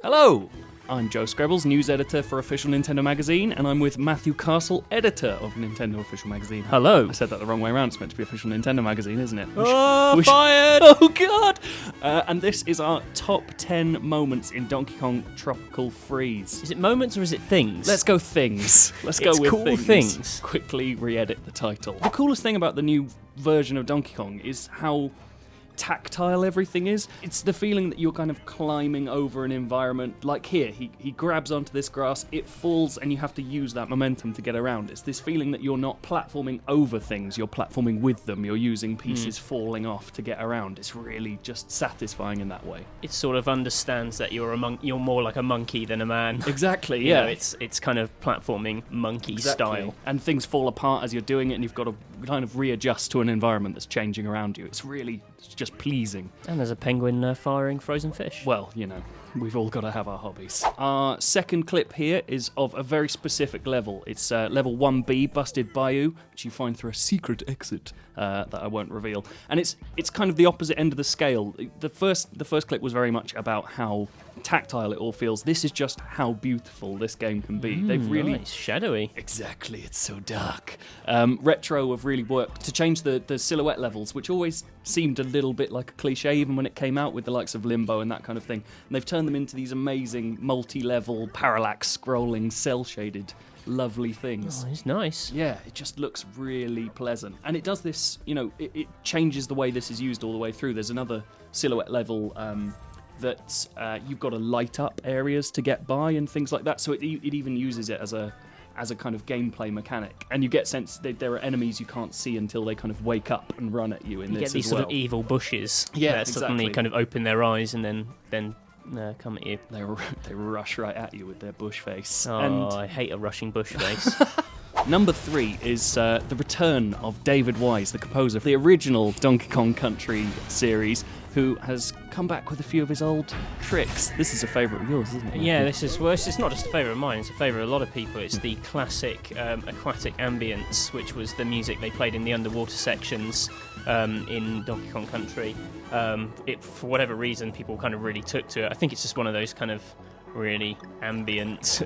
Hello! I'm Joe Screbbles, news editor for Official Nintendo Magazine, and I'm with Matthew Castle, editor of Nintendo Official Magazine. Hello. I said that the wrong way around. It's meant to be Official Nintendo Magazine, isn't it? Fired! Oh, God! And this is our top 10 moments in Donkey Kong Tropical Freeze. Is it moments or is it things? Let's go things. Let's go It's with cool things. Quickly re-edit the title. The coolest thing about the new version of Donkey Kong is how tactile everything is. It's the feeling that you're kind of climbing over an environment. Like here, he grabs onto this grass, it falls, and you have to use that momentum to get around. It's this feeling that you're not platforming over things, you're platforming with them. You're using pieces falling off to get around. It's really just satisfying in that way. It sort of understands that you're more like a monkey than a man. Exactly, You yeah. know, it's kind of platforming monkey style. And things fall apart as you're doing it, and you've got to kind of readjust to an environment that's changing around you. It's just pleasing. And there's a penguin firing frozen fish. Well, you know, we've all got to have our hobbies. Our second clip here is of a very specific level. It's level 1B, Busted Bayou, which you find through a secret exit that I won't reveal. And it's kind of the opposite end of the scale. The first clip was very much about how tactile it all feels. This is just how beautiful this game can be. They've really... Nice. Shadowy. Exactly, it's so dark. Retro have really worked to change the silhouette levels, which always seemed a little bit like a cliche even when it came out with the likes of Limbo and that kind of thing. And they've turned them into these amazing multi-level, parallax, scrolling, cel-shaded, lovely things. Oh, it's nice. Yeah, it just looks really pleasant. And it does this, you know, it changes the way this is used all the way through. There's another silhouette level that you've got to light up areas to get by and things like that. So it even uses it as a kind of gameplay mechanic, and you get sense that there are enemies you can't see until they kind of wake up and run at you in You this get these as sort well. of evil bushes Yeah, that suddenly exactly. kind of open their eyes and then come at you. They rush right at you with their bush face. Oh, And I hate a rushing bush face. number 3 is the return of David Wise, the composer of the original Donkey Kong Country series, who has come back with a few of his old tricks. This is a favourite of yours, isn't it? Yeah, it's not just a favourite of mine, it's a favourite of a lot of people. It's the classic aquatic ambience, which was the music they played in the underwater sections in Donkey Kong Country. For whatever reason, people kind of really took to it. I think it's just one of those kind of really ambient,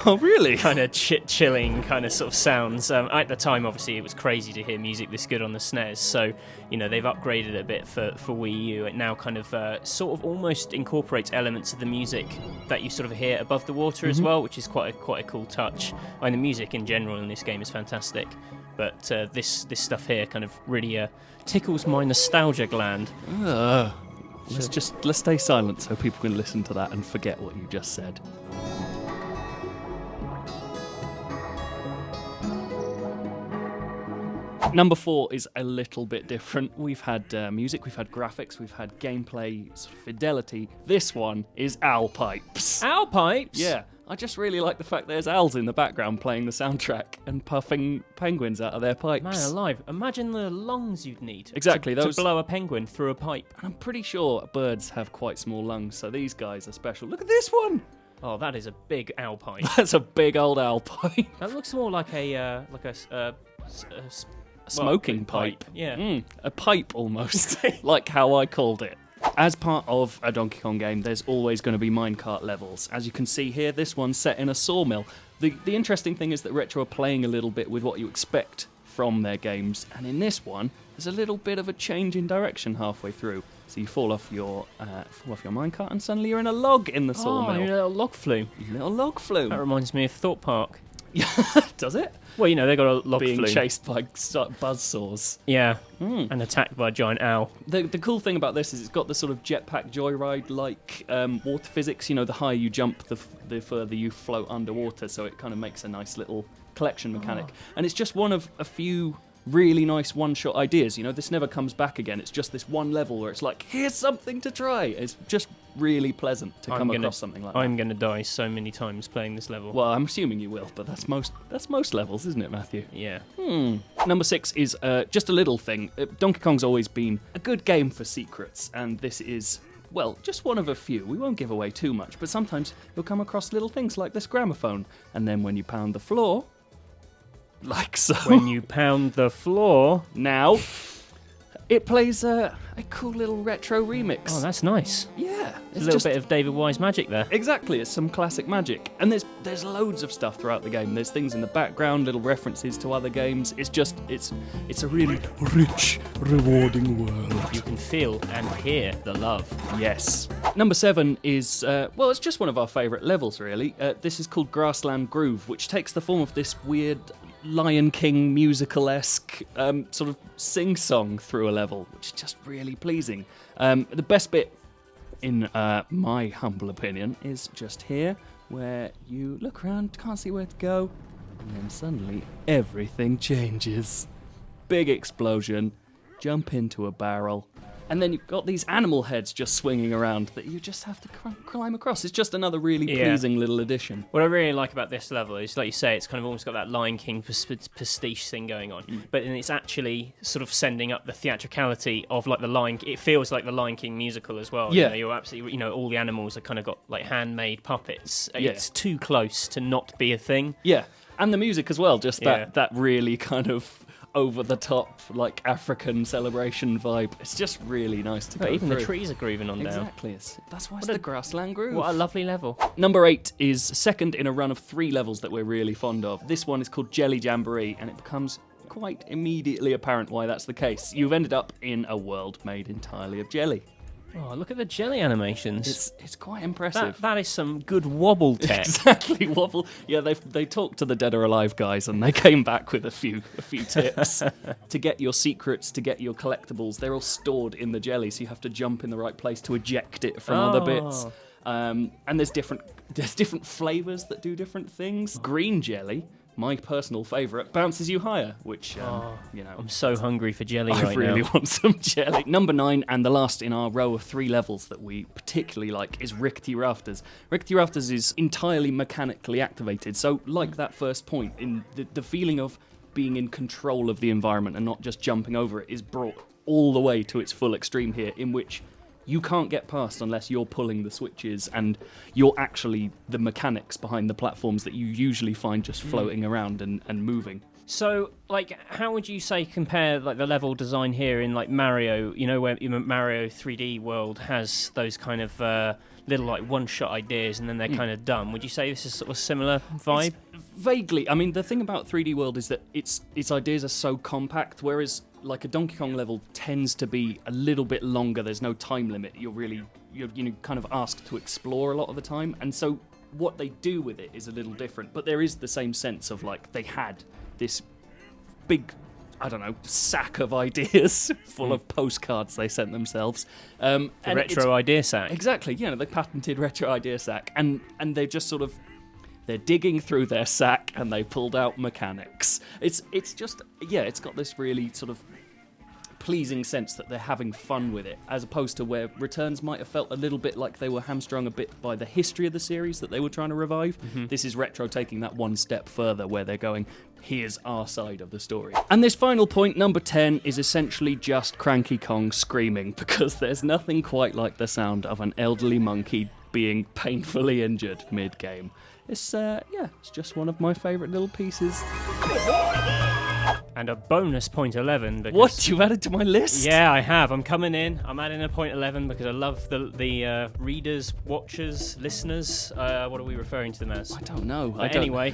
Oh, really? kind of chilling kind of sort of sounds. At the time, obviously, it was crazy to hear music this good on the SNES, so, you know, they've upgraded it a bit for Wii U. It now kind of sort of almost incorporates elements of the music that you sort of hear above the water as well, which is quite a cool touch. I mean, the music in general in this game is fantastic, but this stuff here kind of really tickles my nostalgia gland. Let's stay silent so people can listen to that and forget what you just said. Number 4 is a little bit different. We've had music, we've had graphics, we've had gameplay sort of fidelity. This one is owl pipes. Owl pipes? Yeah, I just really like the fact there's owls in the background playing the soundtrack and puffing penguins out of their pipes. Man alive, imagine the lungs you'd need Exactly, to those- blow a penguin through a pipe. I'm pretty sure birds have quite small lungs, so these guys are special. Look at this one! Oh, that is a big owl pipe. That's a big old owl pipe. That looks more like a Smoking pipe. Yeah. A pipe almost, like how I called it. As part of a Donkey Kong game, there's always going to be minecart levels. As you can see here, this one's set in a sawmill. The interesting thing is that Retro are playing a little bit with what you expect from their games, and in this one, there's a little bit of a change in direction halfway through. So you fall off your minecart, and suddenly you're in a log in the sawmill. Oh, you're a little log flume. Little log flume. That reminds me of Thorpe Park. Does it? Well, you know, they got a log Being flume. chased by buzzsaws. Yeah, and attacked by a giant owl. The cool thing about this is it's got the sort of jetpack joyride-like water physics. You know, the higher you jump, the further you float underwater, so it kind of makes a nice little collection mechanic. And it's just one of a few really nice one-shot ideas. You know, this never comes back again. It's just this one level where it's like, here's something to try. It's just really pleasant to come across something like that. I'm going to die so many times playing this level. Well, I'm assuming you will, but that's most levels, isn't it, Matthew? Yeah. Number 6 is just a little thing. Donkey Kong's always been a good game for secrets, and this is, well, just one of a few. We won't give away too much, but sometimes you'll come across little things like this gramophone, and then when you pound the floor, like so. When you pound the floor, Now, it plays a cool little retro remix. Oh, that's nice. Yeah. It's a little bit of David Wise magic there. Exactly, it's some classic magic. And there's loads of stuff throughout the game. There's things in the background, little references to other games. It's a really rich, rewarding world. You can feel and hear the love. Yes. Number 7 is, it's just one of our favourite levels, really. This is called Grassland Groove, which takes the form of this weird Lion King musical-esque sort of sing-song through a level, which is just really pleasing. The best bit, in my humble opinion, is just here, where you look around, can't see where to go, and then suddenly everything changes. Big explosion, jump into a barrel, and then you've got these animal heads just swinging around that you just have to climb across. It's just another really pleasing little addition. What I really like about this level is, like you say, it's kind of almost got that Lion King pastiche thing going on, but then it's actually sort of sending up the theatricality of like the Lion. It feels like the Lion King musical as well. Yeah, you know, you're absolutely. You know, all the animals are kind of got like handmade puppets. Yeah. It's too close to not be a thing. Yeah, and the music as well. Just that really kind of over-the-top, like, African celebration vibe. It's just really nice to go even through. The trees are grooving on down. Exactly. That's why it's the Grassland Groove. What a lovely level. Number 8 is second in a run of 3 levels that we're really fond of. This one is called Jelly Jamboree, and it becomes quite immediately apparent why that's the case. You've ended up in a world made entirely of jelly. Oh, look at the jelly animations. It's quite impressive. That is some good wobble tech. Exactly, wobble. Yeah, they talked to the Dead or Alive guys, and they came back with a few tips to get your secrets, to get your collectibles. They're all stored in the jelly, so you have to jump in the right place to eject it from other bits. And there's different flavors that do different things. Green jelly, my personal favourite, bounces you higher, which, I'm so hungry for jelly I right really now. want some jelly. Number 9, and the last in our row of 3 levels that we particularly like, is Rickety Rafters. Rickety Rafters is entirely mechanically activated, so like that first point, in the feeling of being in control of the environment and not just jumping over it is brought all the way to its full extreme here, in which you can't get past unless you're pulling the switches and you're actually the mechanics behind the platforms that you usually find just floating around and moving. So, like, how would you say compare like the level design here in like Mario? You know, where Mario 3D World has those kind of little like one-shot ideas, and then they're kind of done. Would you say this is sort of similar vibe? Vaguely. I mean, the thing about 3D World is that its ideas are so compact, whereas like a Donkey Kong level tends to be a little bit longer. There's no time limit. You're kind of asked to explore a lot of the time, and so what they do with it is a little different. But there is the same sense of like they had this big, I don't know, sack of ideas full of postcards they sent themselves. The retro idea sack. Exactly. You know, they patented retro idea sack, and they just sort of. They're digging through their sack and they pulled out mechanics. It's just, it's got this really sort of pleasing sense that they're having fun with it, as opposed to where Returns might have felt a little bit like they were hamstrung a bit by the history of the series that they were trying to revive. This is Retro taking that one step further, where they're going, here's our side of the story. And this final point, number 10, is essentially just Cranky Kong screaming, because there's nothing quite like the sound of an elderly monkey being painfully injured mid-game. It's just one of my favourite little pieces. And a bonus point 11. Because, what? You've added to my list? Yeah, I have. I'm coming in. I'm adding a point 11 because I love the readers, watchers, listeners. What are we referring to them as? I don't know. Anyway,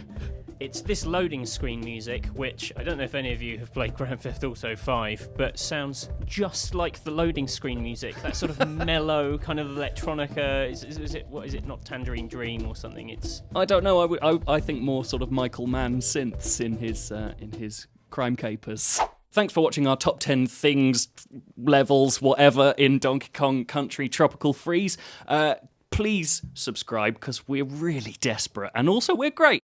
it's this loading screen music, which I don't know if any of you have played Grand Theft Auto 5, but sounds just like the loading screen music. That sort of mellow kind of electronica. Is it not Tangerine Dream or something? I don't know. I think more sort of Michael Mann synths in his crime capers. Thanks for watching our top 10 things, levels, whatever, in Donkey Kong Country Tropical Freeze. Please subscribe, because we're really desperate, and also we're great.